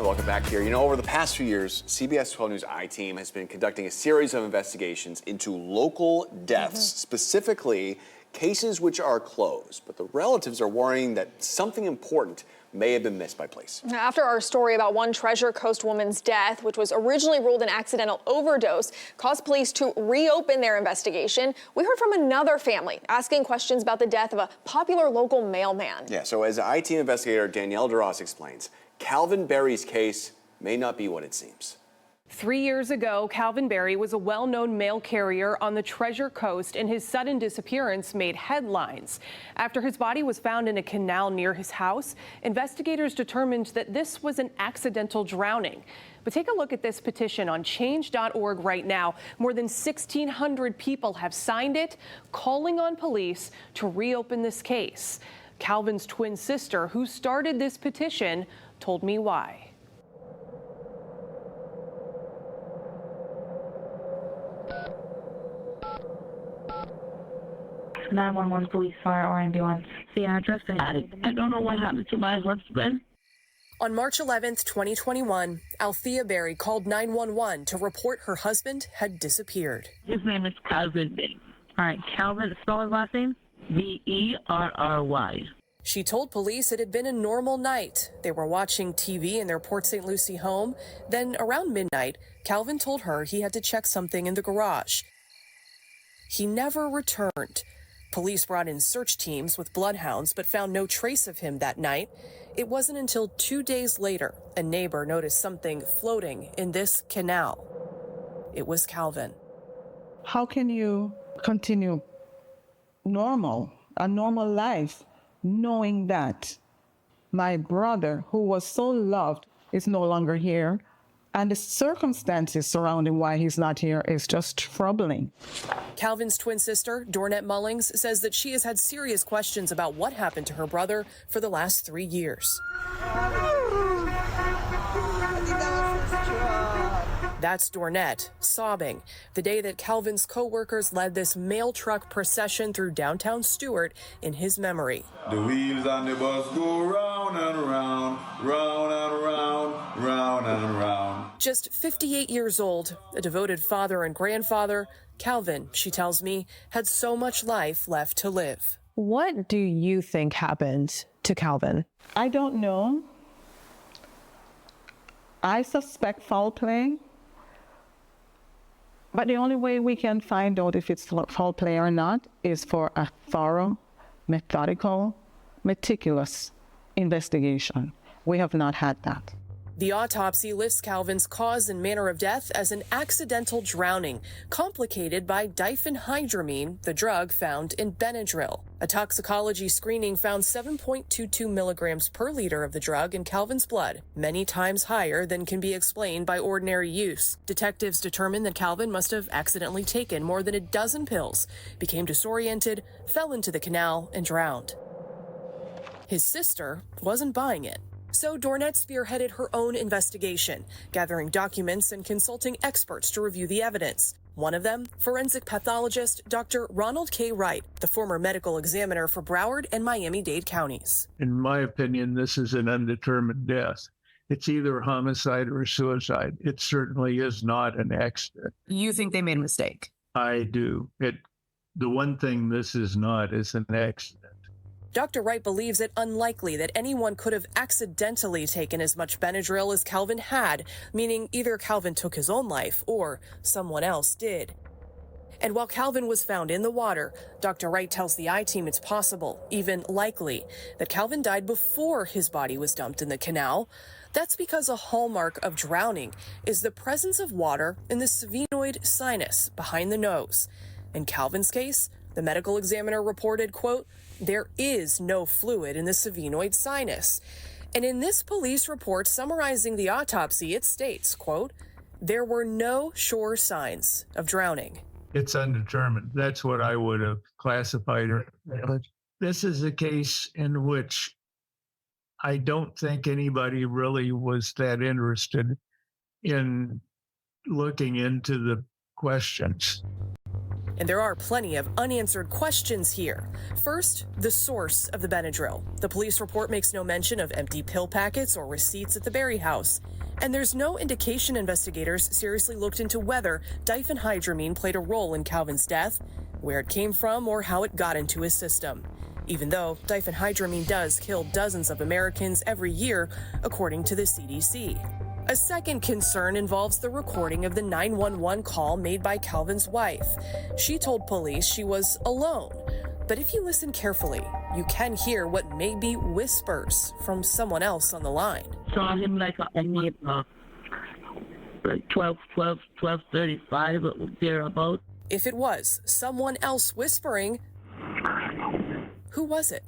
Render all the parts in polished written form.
Welcome back here. Over the past few years, CBS12 News I-Team has been conducting a series of investigations into local deaths, specifically cases which are closed. But the relatives are worrying that something important may have been missed by police. After our story about one Treasure Coast woman's death, which was originally ruled an accidental overdose, caused police to reopen their investigation, we heard from another family asking questions about the death of a popular local mailman. Yeah, so as I-Team investigator Danielle DeRoss explains, Calvin Berry's case may not be what it seems. 3 years ago, Calvin Berry was a well-known mail carrier on the Treasure Coast, and his sudden disappearance made headlines. After his body was found in a canal near his house, investigators determined that this was an accidental drowning. But take a look at this petition on change.org right now. More than 1,600 people have signed it, calling on police to reopen this case. Calvin's twin sister, who started this petition, told me why. 911 police, fire, or ambulance. The address and I don't know what happened to my husband. On March 11th, 2021, Althea Berry called 911 to report her husband had disappeared. His name is Calvin Berry. All right, Calvin, spell his last name? Berry. She told police it had been a normal night. They were watching TV in their Port St. Lucie home. Then around midnight, Calvin told her he had to check something in the garage. He never returned. Police brought in search teams with bloodhounds, but found no trace of him that night. It wasn't until 2 days later a neighbor noticed something floating in this canal. It was Calvin. How can you continue a normal life, knowing that my brother, who was so loved, is no longer here, and the circumstances surrounding why he's not here is just troubling. Calvin's twin sister, Dornette Mullings, says that she has had serious questions about what happened to her brother for the last 3 years. That's Dornette, sobbing, the day that Calvin's co-workers led this mail truck procession through downtown Stewart in his memory. The wheels on the bus go round and round, round and round, round and round. Just 58 years old, a devoted father and grandfather, Calvin, she tells me, had so much life left to live. What do you think happened to Calvin? I don't know. I suspect foul play. But the only way we can find out if it's foul play or not is for a thorough, methodical, meticulous investigation. We have not had that. The autopsy lists Calvin's cause and manner of death as an accidental drowning, complicated by diphenhydramine, the drug found in Benadryl. A toxicology screening found 7.22 milligrams per liter of the drug in Calvin's blood, many times higher than can be explained by ordinary use. Detectives determined that Calvin must have accidentally taken more than a dozen pills, became disoriented, fell into the canal, and drowned. His sister wasn't buying it. So Dornette spearheaded her own investigation, gathering documents and consulting experts to review the evidence. One of them, forensic pathologist Dr. Ronald K. Wright, the former medical examiner for Broward and Miami-Dade counties. In my opinion, this is an undetermined death. It's either homicide or suicide. It certainly is not an accident. You think they made a mistake? I do. The one thing this is not is an accident. Dr. Wright believes it unlikely that anyone could have accidentally taken as much Benadryl as Calvin had, meaning either Calvin took his own life or someone else did. And while Calvin was found in the water, Dr. Wright tells the I-Team it's possible, even likely, that Calvin died before his body was dumped in the canal. That's because a hallmark of drowning is the presence of water in the sphenoid sinus behind the nose. In Calvin's case, the medical examiner reported, quote, "There is no fluid in the sphenoid sinus." And in this police report summarizing the autopsy, it states, quote, "There were no sure signs of drowning." It's undetermined. That's what I would have classified it. This is a case in which I don't think anybody really was that interested in looking into the questions. And there are plenty of unanswered questions here. First, the source of the Benadryl. The police report makes no mention of empty pill packets or receipts at the Berry house. And there's no indication investigators seriously looked into whether diphenhydramine played a role in Calvin's death, where it came from, or how it got into his system. Even though diphenhydramine does kill dozens of Americans every year, according to the CDC. A second concern involves the recording of the 911 call made by Calvin's wife. She told police she was alone. But if you listen carefully, you can hear what may be whispers from someone else on the line. Saw him like 12:35 thereabout. If it was someone else whispering, who was it?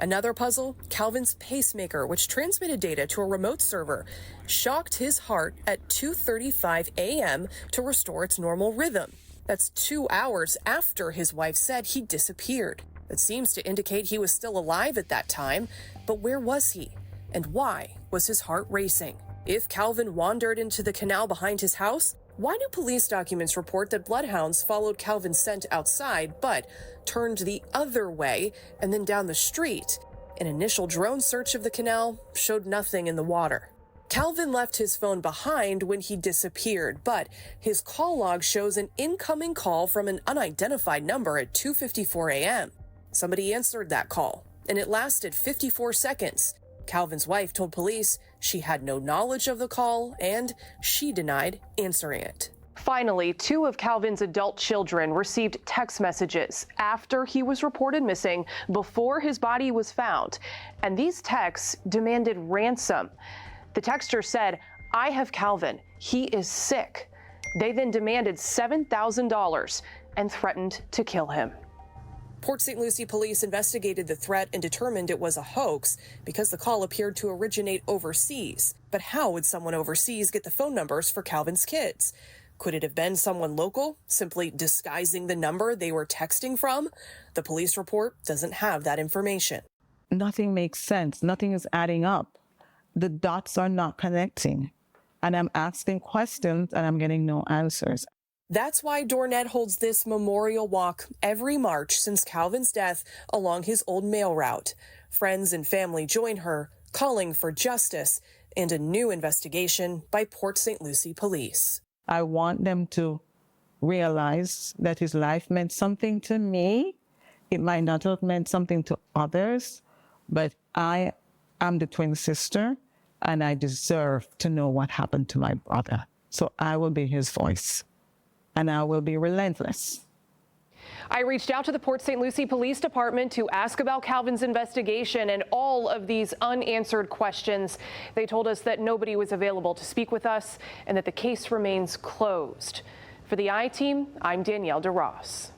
Another puzzle, Calvin's pacemaker, which transmitted data to a remote server, shocked his heart at 2:35 a.m. to restore its normal rhythm. That's 2 hours after his wife said he disappeared. That seems to indicate he was still alive at that time, but where was he? And why was his heart racing? If Calvin wandered into the canal behind his house, why do police documents report that bloodhounds followed Calvin's scent outside, but turned the other way and then down the street? An initial drone search of the canal showed nothing in the water. Calvin left his phone behind when he disappeared, but his call log shows an incoming call from an unidentified number at 2:54 a.m. Somebody answered that call, and it lasted 54 seconds. Calvin's wife told police she had no knowledge of the call, and she denied answering it. Finally, 2 of Calvin's adult children received text messages after he was reported missing, before his body was found. And these texts demanded ransom. The texter said, "I have Calvin. He is sick." They then demanded $7,000 and threatened to kill him. Port St. Lucie police investigated the threat and determined it was a hoax because the call appeared to originate overseas. But how would someone overseas get the phone numbers for Calvin's kids? Could it have been someone local, simply disguising the number they were texting from? The police report doesn't have that information. Nothing makes sense. Nothing is adding up. The dots are not connecting. And I'm asking questions and I'm getting no answers. That's why Dornette holds this memorial walk every March since Calvin's death along his old mail route. Friends and family join her, calling for justice and a new investigation by Port St. Lucie police. I want them to realize that his life meant something to me. It might not have meant something to others, but I am the twin sister and I deserve to know what happened to my brother. So I will be his voice. And I will be relentless. I reached out to the Port St. Lucie Police Department to ask about Calvin's investigation and all of these unanswered questions. They told us that nobody was available to speak with us and that the case remains closed. For the I-Team, I'm Danielle DeRoss.